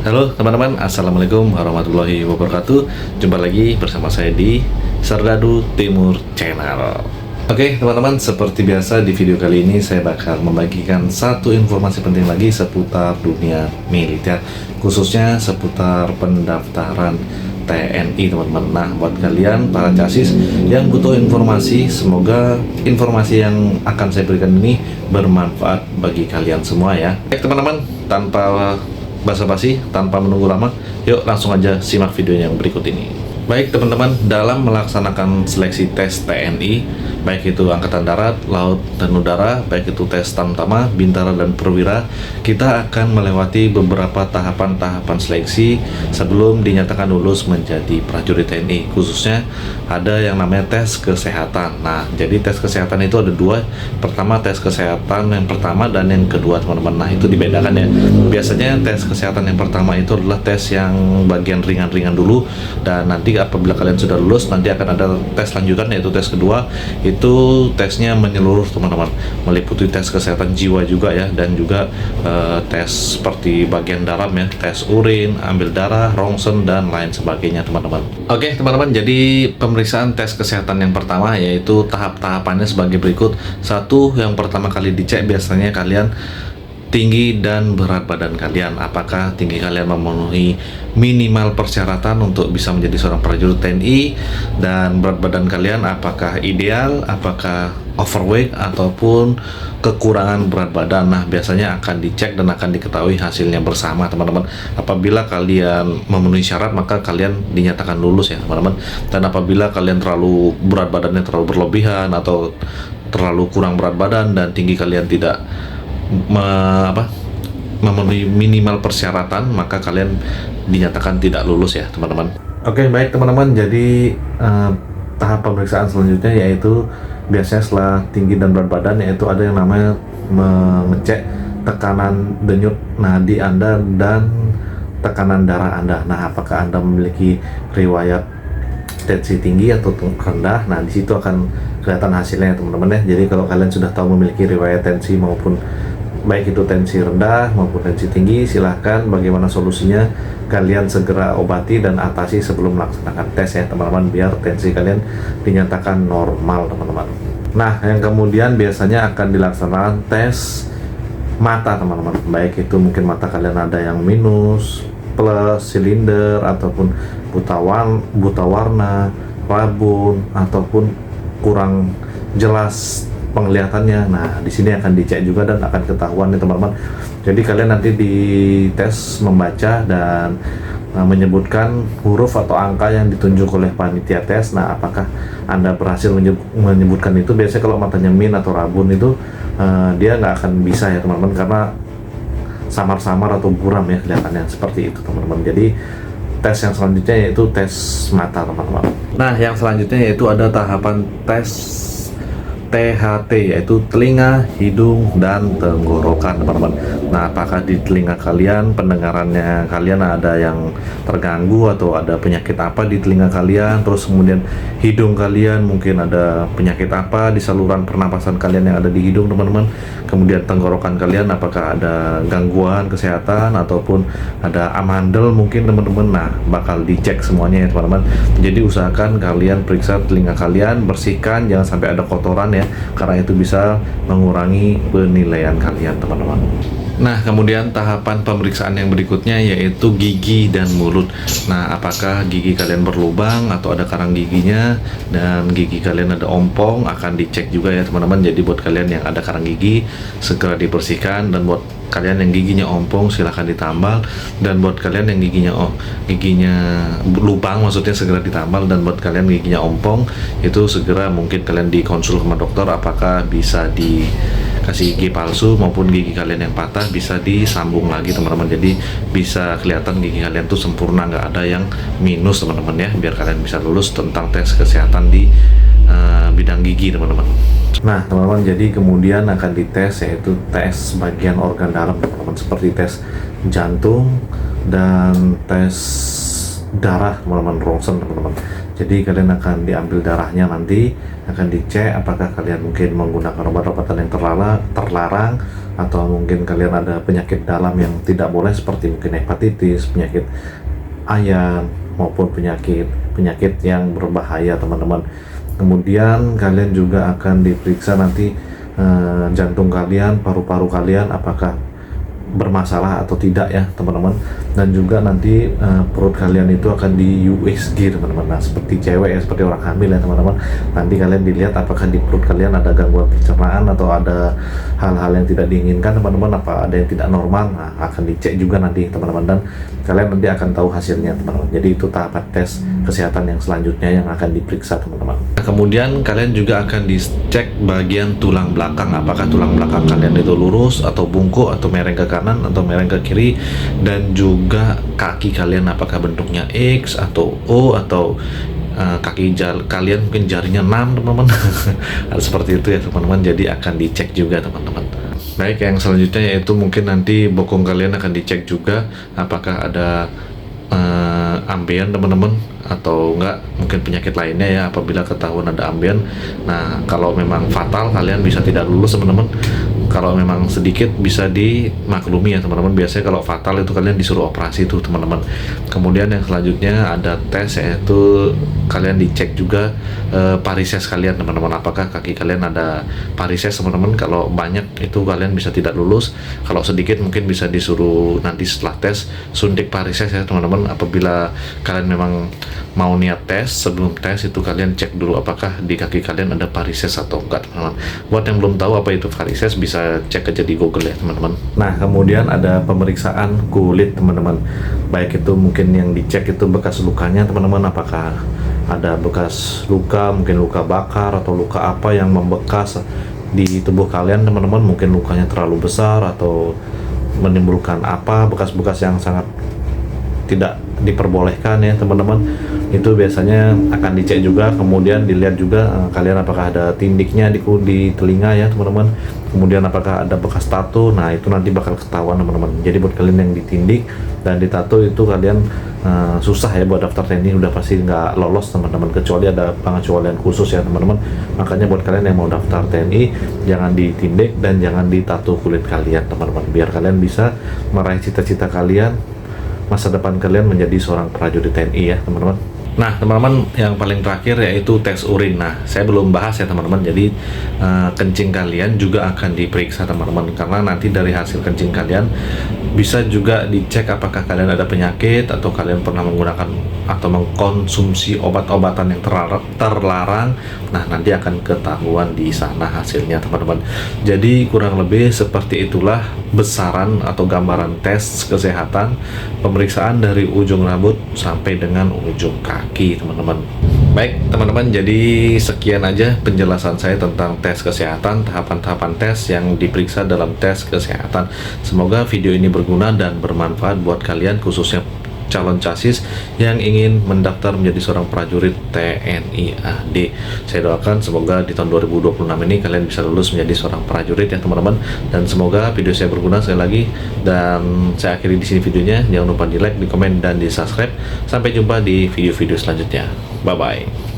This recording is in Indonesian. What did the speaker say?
Halo teman-teman, Assalamualaikum warahmatullahi wabarakatuh. Jumpa lagi bersama saya di Serdadu Timur Channel. Oke teman-teman, seperti biasa di video kali ini saya bakal membagikan satu informasi penting lagi seputar dunia militer, khususnya seputar pendaftaran TNI teman-teman. Nah, buat kalian para casis yang butuh informasi, semoga informasi yang akan saya berikan ini bermanfaat bagi kalian semua ya. Baik teman-teman, tanpa basa-basi, tanpa menunggu lama, yuk langsung aja simak video yang berikut ini. Baik teman-teman, dalam melaksanakan seleksi tes TNI, baik itu Angkatan Darat, Laut, dan Udara, baik itu tes Tamtama, Bintara, dan Perwira, kita akan melewati beberapa tahapan-tahapan seleksi sebelum dinyatakan lulus menjadi prajurit TNI. Khususnya ada yang namanya tes kesehatan. Nah, jadi tes kesehatan itu ada dua. Pertama, tes kesehatan yang pertama dan yang kedua teman-teman. Nah, itu dibedakan ya. Biasanya tes kesehatan yang pertama itu adalah tes yang bagian ringan-ringan dulu, dan nanti apabila kalian sudah lulus nanti akan ada tes lanjutan, yaitu tes kedua. Itu tesnya menyeluruh teman-teman, meliputi tes kesehatan jiwa juga ya, dan juga tes seperti bagian dalam ya, tes urin, ambil darah, rongsen, dan lain sebagainya teman-teman. Oke teman-teman, jadi pemeriksaan tes kesehatan yang pertama yaitu tahap-tahapannya sebagai berikut. Satu, yang pertama kali dicek biasanya kalian tinggi dan berat badan kalian. Apakah tinggi kalian memenuhi minimal persyaratan untuk bisa menjadi seorang prajurit TNI, dan berat badan kalian apakah ideal, apakah overweight ataupun kekurangan berat badan. Nah, biasanya akan dicek dan akan diketahui hasilnya bersama teman-teman. Apabila kalian memenuhi syarat, maka kalian dinyatakan lulus ya teman-teman. Dan apabila kalian terlalu berat badannya terlalu berlebihan atau terlalu kurang berat badan dan tinggi kalian tidak memenuhi minimal persyaratan, maka kalian dinyatakan tidak lulus ya teman-teman. Oke baik teman-teman, jadi tahap pemeriksaan selanjutnya yaitu biasanya setelah tinggi dan berat badan, yaitu ada yang namanya mengecek tekanan denyut nadi Anda dan tekanan darah Anda. Nah, apakah Anda memiliki riwayat tensi tinggi atau rendah? Nah, di situ akan kelihatan hasilnya teman-teman ya. Jadi kalau kalian sudah tahu memiliki riwayat tensi maupun baik itu tensi rendah maupun tensi tinggi, silahkan bagaimana solusinya kalian segera obati dan atasi sebelum melaksanakan tes ya teman-teman, biar tensi kalian dinyatakan normal teman-teman. Nah, yang kemudian biasanya akan dilaksanakan tes mata teman-teman, baik itu mungkin mata kalian ada yang minus, plus, silinder, ataupun buta warna, rabun, ataupun kurang jelas penglihatannya. Nah, di sini akan dicek juga dan akan ketahuan nih teman-teman. Jadi kalian nanti dites membaca dan menyebutkan huruf atau angka yang ditunjuk oleh panitia tes. Nah, apakah Anda berhasil menyebutkan itu? Biasanya kalau matanya min atau rabun itu dia nggak akan bisa ya teman-teman, karena samar-samar atau buram ya kelihatannya, seperti itu teman-teman. Jadi tes yang selanjutnya yaitu tes mata teman-teman. Nah, yang selanjutnya yaitu ada tahapan tes THT, yaitu telinga, hidung, dan tenggorokan teman-teman. Nah, apakah di telinga kalian pendengarannya kalian ada yang terganggu atau ada penyakit apa di telinga kalian? Terus kemudian hidung kalian mungkin ada penyakit apa di saluran pernapasan kalian yang ada di hidung teman-teman. Kemudian tenggorokan kalian apakah ada gangguan kesehatan ataupun ada amandel mungkin teman-teman. Nah, bakal dicek semuanya ya teman-teman. Jadi usahakan kalian periksa telinga kalian, bersihkan, jangan sampai ada kotoran ya, karena itu bisa mengurangi penilaian kalian teman-teman. Nah, kemudian tahapan pemeriksaan yang berikutnya yaitu gigi dan mulut. Nah, apakah gigi kalian berlubang atau ada karang giginya, dan gigi kalian ada ompong, akan dicek juga ya teman-teman. Jadi buat kalian yang ada karang gigi segera dibersihkan, dan buat kalian yang giginya ompong silahkan ditambal, dan buat kalian yang giginya lubang maksudnya segera ditambal, dan buat kalian giginya ompong itu segera mungkin kalian dikonsul sama dokter apakah bisa dikasih gigi palsu, maupun gigi kalian yang patah bisa disambung lagi teman-teman. Jadi bisa kelihatan gigi kalian tuh sempurna, nggak ada yang minus teman-teman ya, biar kalian bisa lulus tentang tes kesehatan di bidang gigi teman-teman. Nah teman-teman, jadi kemudian akan dites yaitu tes bagian organ dalam teman-teman, seperti tes jantung dan tes darah teman-teman, rongsen teman-teman. Jadi kalian akan diambil darahnya, nanti akan dicek apakah kalian mungkin menggunakan obat-obatan yang terlarang atau mungkin kalian ada penyakit dalam yang tidak boleh seperti mungkin hepatitis, penyakit ayan, maupun penyakit yang berbahaya teman-teman. Kemudian kalian juga akan diperiksa nanti jantung kalian, paru-paru kalian apakah bermasalah atau tidak ya teman-teman, dan juga nanti perut kalian itu akan di USG teman-teman. Nah, seperti cewek ya, seperti orang hamil ya teman-teman, nanti kalian dilihat apakah di perut kalian ada gangguan pencernaan atau ada hal-hal yang tidak diinginkan teman-teman, apa ada yang tidak normal. Nah, akan dicek juga nanti teman-teman, dan kalian nanti akan tahu hasilnya teman-teman. Jadi itu tahapan tes kesehatan yang selanjutnya yang akan diperiksa teman-teman. Nah, kemudian kalian juga akan dicek bagian tulang belakang, apakah tulang belakang kalian itu lurus atau bungkuk atau mereng ke kanan atau mereng ke kiri, dan juga kaki kalian apakah bentuknya X atau O, atau kaki kalian mungkin jarinya 6 teman-teman. Seperti itu ya teman-teman, jadi akan dicek juga teman-teman. Baik, yang selanjutnya yaitu mungkin nanti bokong kalian akan dicek juga apakah ada ambeien teman-teman atau enggak, mungkin penyakit lainnya ya apabila ketahuan ada ambeien. Nah, kalau memang fatal kalian bisa tidak lulus teman-teman. Kalau memang sedikit bisa dimaklumi ya teman-teman. Biasanya kalau fatal itu kalian disuruh operasi tuh teman-teman. Kemudian yang selanjutnya ada tes, yaitu kalian dicek juga varises kalian teman-teman, apakah kaki kalian ada varises teman-teman. Kalau banyak itu kalian bisa tidak lulus, kalau sedikit mungkin bisa disuruh nanti setelah tes suntik varises ya teman-teman. Apabila kalian memang mau niat tes, sebelum tes itu kalian cek dulu apakah di kaki kalian ada varises atau enggak teman-teman. Buat yang belum tahu apa itu varises, bisa cek aja di Google ya teman-teman. Nah, kemudian ada pemeriksaan kulit teman-teman, baik itu mungkin yang dicek itu bekas lukanya teman-teman, apakah ada bekas luka, mungkin luka bakar atau luka apa yang membekas di tubuh kalian teman-teman. Mungkin lukanya terlalu besar atau menimbulkan apa bekas-bekas yang sangat tidak diperbolehkan ya teman-teman, itu biasanya akan dicek juga. Kemudian dilihat juga kalian apakah ada tindiknya di telinga ya teman-teman, kemudian apakah ada bekas tato. Nah, itu nanti bakal ketahuan teman-teman. Jadi buat kalian yang ditindik dan ditato itu kalian susah ya buat daftar TNI, udah pasti nggak lolos teman-teman, kecuali ada pengecualian khusus ya teman-teman. Makanya buat kalian yang mau daftar TNI, jangan ditindik dan jangan ditato kulit kalian teman-teman, biar kalian bisa meraih cita-cita kalian, masa depan kalian menjadi seorang prajurit TNI ya teman-teman. Nah teman-teman, yang paling terakhir yaitu tes urin. Nah, saya belum bahas ya teman-teman, jadi kencing kalian juga akan diperiksa teman-teman, karena nanti dari hasil kencing kalian bisa juga dicek apakah kalian ada penyakit atau kalian pernah menggunakan atau mengkonsumsi obat-obatan yang terlarang. Nah, nanti akan ketahuan di sana hasilnya teman-teman. Jadi kurang lebih seperti itulah besaran atau gambaran tes kesehatan pemeriksaan dari ujung rambut sampai dengan ujung kaki teman-teman. Baik teman-teman, jadi sekian aja penjelasan saya tentang tes kesehatan, tahapan-tahapan tes yang diperiksa dalam tes kesehatan. Semoga video ini berguna dan bermanfaat buat kalian, khususnya calon casis yang ingin mendaftar menjadi seorang prajurit TNI AD. Saya doakan semoga di tahun 2026 ini kalian bisa lulus menjadi seorang prajurit ya teman-teman, dan semoga video saya berguna sekali lagi. Dan saya akhiri di sini videonya. Jangan lupa di like, di komen, dan di subscribe. Sampai jumpa di video-video selanjutnya. Bye bye.